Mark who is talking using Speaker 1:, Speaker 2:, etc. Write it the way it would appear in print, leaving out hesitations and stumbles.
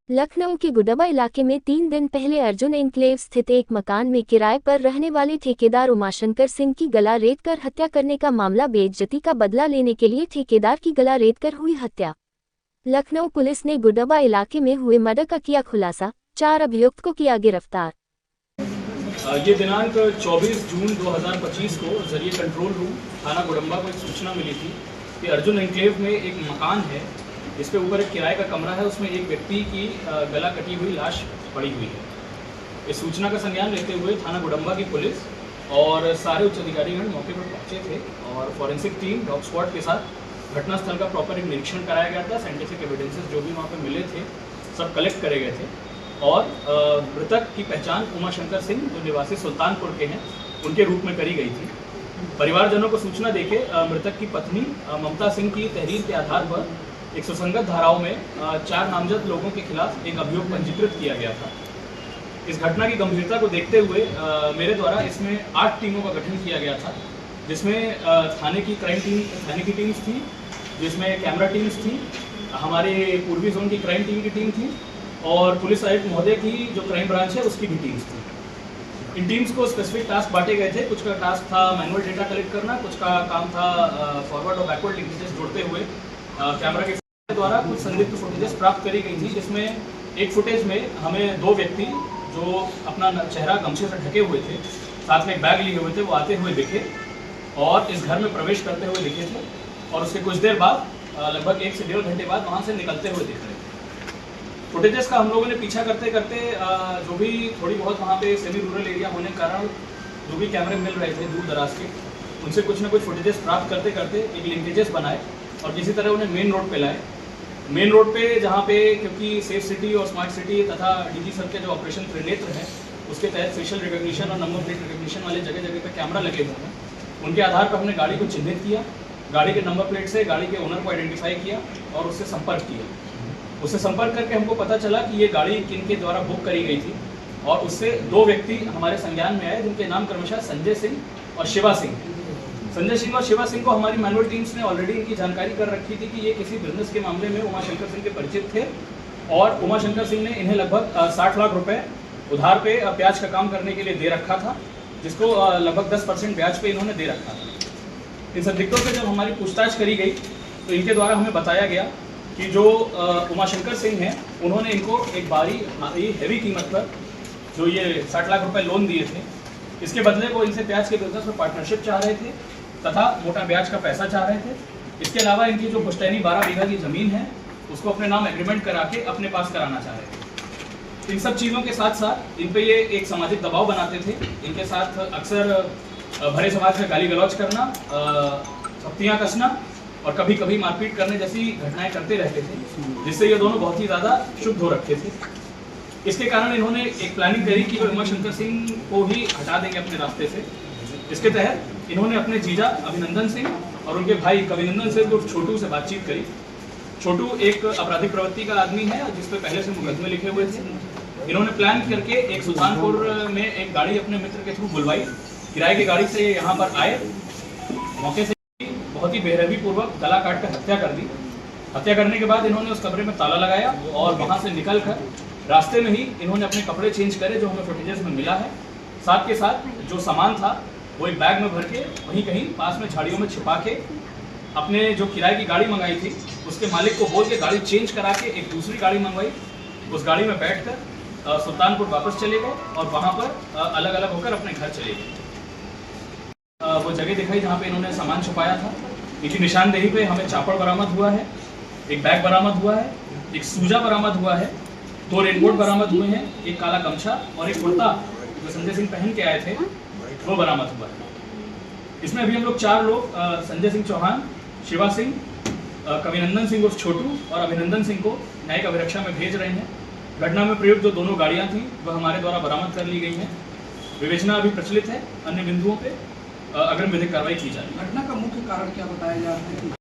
Speaker 1: लखनऊ के गुडबा इलाके में 3 दिन पहले अर्जुन एन्क्लेव स्थित एक मकान में किराए पर रहने वाले ठेकेदार उमाशंकर सिंह की गला रेतकर हत्या करने का मामला बेइज्जती का बदला लेने के लिए ठेकेदार की गला रेतकर हुई हत्या। लखनऊ पुलिस ने गुडबा इलाके में हुए मर्डर का किया खुलासा, 4 अभियुक्त को किया गिरफ्तार।
Speaker 2: ये दिनांक 24 जून 2025 को जरिए कंट्रोल रूम थाना गुडम्बा को एक सूचना मिली थी कि अर्जुन एन्क्लेव में एक मकान है, इसके ऊपर एक किराए का कमरा है, उसमें एक व्यक्ति की गला कटी हुई लाश पड़ी हुई है। इस सूचना का संज्ञान लेते हुए थाना गुडम्बा की पुलिस और सारे उच्च अधिकारीगण मौके पर पहुंचे थे और फॉरेंसिक टीम डॉग स्क्वाड के साथ घटनास्थल का प्रॉपर एक निरीक्षण कराया गया था। साइंटिफिक एविडेंसेस जो भी वहाँ पर मिले थे सब कलेक्ट करे गए थे और मृतक की पहचान उमाशंकर सिंह जो निवासी सुल्तानपुर के हैं उनके रूप में करी गई थी। परिवारजनों को सूचना देके मृतक की पत्नी ममता सिंह की तहरीर के आधार पर एक सुसंगत धाराओं में 4 नामजद लोगों के खिलाफ एक अभियोग पंजीकृत किया गया था। इस घटना की गंभीरता को देखते हुए मेरे द्वारा इसमें 8 टीमों का गठन किया गया था, जिसमें थाने की टीम्स थी, जिसमें कैमरा टीम्स थी, हमारे पूर्वी जोन की क्राइम टीम की टीम थी और पुलिस आयुक्त महोदय की जो क्राइम ब्रांच है उसकी भी टीम्स थी। इन टीम्स को स्पेसिफिक टास्क बांटे गए थे। कुछ का टास्क था मैनुअल डेटा कलेक्ट करना, कुछ का काम था फॉरवर्ड और बैकवर्ड लिंकेजेस जोड़ते हुए कैमरा के द्वारा कुछ संदिग्ध फुटेजेस प्राप्त करी गई थी, जिसमें एक फुटेज में हमें 2 व्यक्ति जो अपना चेहरा गमछे से ढके हुए थे, साथ में एक बैग लिए हुए थे, वो आते हुए दिखे और इस घर में प्रवेश करते हुए दिखे थे और उसके कुछ देर बाद लगभग 1 से 1.5 घंटे बाद वहाँ से निकलते हुए दिख रहे थे। फुटेजेस का हम लोगों ने पीछा करते करते जो भी थोड़ी बहुत वहाँ पे सेमी रूरल एरिया होने के कारण जो भी कैमरे मिल रहे थे दूर दराज के, उनसे कुछ ना कुछ फुटेजेस प्राप्त करते करते एक लिंकेजेस बनाए और किसी तरह उन्हें मेन रोड पे लाए। मेन रोड पे जहाँ पे क्योंकि सेफ सिटी और स्मार्ट सिटी तथा डीजी सर के जो ऑपरेशन त्रिनेत्र है उसके तहत फेशियल रिकॉग्निशन और नंबर प्लेट रिकॉग्निशन वाले जगह जगह पे कैमरा लगे हुए हैं, उनके आधार पर हमने गाड़ी को चिन्हित किया, गाड़ी के नंबर प्लेट से गाड़ी के ओनर को आइडेंटिफाई किया और उससे संपर्क किया। उससे संपर्क करके हमको पता चला कि ये गाड़ी किन के द्वारा बुक करी गई थी और उससे 2 व्यक्ति हमारे संज्ञान में आए जिनके नाम क्रमशः संजय सिंह और शिवा सिंह। संजय सिंह और शिवा सिंह को हमारी मैनुअल टीम्स ने ऑलरेडी इनकी जानकारी कर रखी थी कि ये किसी बिजनेस के मामले में उमाशंकर सिंह के परिचित थे और उमाशंकर सिंह ने इन्हें लगभग 60 लाख रुपए उधार पे ब्याज का काम करने के लिए दे रखा था, जिसको लगभग 10% ब्याज पे इन्होंने दे रखा था। इन संदिग्धों से जब हमारी पूछताछ करी गई तो इनके द्वारा हमें बताया गया कि जो उमाशंकर सिंह हैं उन्होंने इनको एक भारी हैवी कीमत पर जो ये 60 लाख रुपए लोन दिए थे, इसके बदले वो इनसे प्याज के बिजनेस में पार्टनरशिप चाह रहे थे तथा मोटा ब्याज का पैसा चाह रहे थे। इसके अलावा इनकी जो पुश्तैनी 12 बीघा की ज़मीन है उसको अपने नाम एग्रीमेंट करा के अपने पास कराना चाह रहे थे। इन सब चीज़ों के साथ साथ इन पे ये एक सामाजिक दबाव बनाते थे। इनके साथ अक्सर भरे समाज में गाली गलौज करना, थप्पियाँ कसना और कभी कभी मारपीट करने जैसी घटनाएं करते रहते थे, जिससे ये दोनों बहुत ही ज़्यादा शुद्ध हो रखे थे। इसके कारण इन्होंने एक प्लानिंग करी कि उमाशंकर सिंह को ही हटा देंगे अपने रास्ते से। इसके तहत इन्होंने अपने जीजा अभिनंदन सिंह और उनके भाई कविनंदन सिंह उर्फ छोटू से बातचीत करी। छोटू एक आपराधिक प्रवृत्ति का आदमी है जिस पे पहले से मुकदमे लिखे हुए थे। इन्होंने प्लान करके एक सुल्तानपुर में एक गाड़ी अपने मित्र के थ्रू बुलवाई, किराए की गाड़ी से यहाँ पर आए, मौके से बहुत ही बेरहमी पूर्वक गला काट कर हत्या कर दी। हत्या करने के बाद इन्होंने उस कमरे में ताला लगाया और वहाँ से निकल कर रास्ते में ही इन्होंने अपने कपड़े चेंज करे जो हमें फुटेजेस में मिला है। साथ के साथ जो सामान था वो एक बैग में भर के वहीं कहीं पास में झाड़ियों में छिपा के अपने जो किराए की गाड़ी मंगाई थी उसके मालिक को बोल के गाड़ी चेंज करा के एक दूसरी गाड़ी मंगवाई। उस गाड़ी में बैठकर सुल्तानपुर वापस चले गए और वहाँ पर अलग अलग होकर अपने घर चले गए। वो जगह दिखाई जहाँ पे इन्होंने सामान छुपाया था। इनकी निशानदेही पे हमें चापड़ बरामद हुआ है, एक बैग बरामद हुआ है, एक सूजा बरामद हुआ है, 2 रेनकोट बरामद हुए हैं, एक काला गमछा और एक कुर्ता जो संजय सिंह पहन के आए थे वो बरामद हुआ है। इसमें अभी हम लोग 4 लोग संजय सिंह चौहान, शिवा सिंह, कविनंदन सिंह उर्फ छोटू और अभिनंदन सिंह को न्यायिक अभिरक्षा में भेज रहे हैं। घटना में प्रयुक्त जो दोनों गाड़ियां थी वह हमारे द्वारा बरामद कर ली गई हैं। विवेचना अभी प्रचलित है, अन्य बिंदुओं पे अग्रिम विधिक कार्रवाई की जाएगी।
Speaker 3: घटना का मुख्य कारण क्या बताया जा रहा है?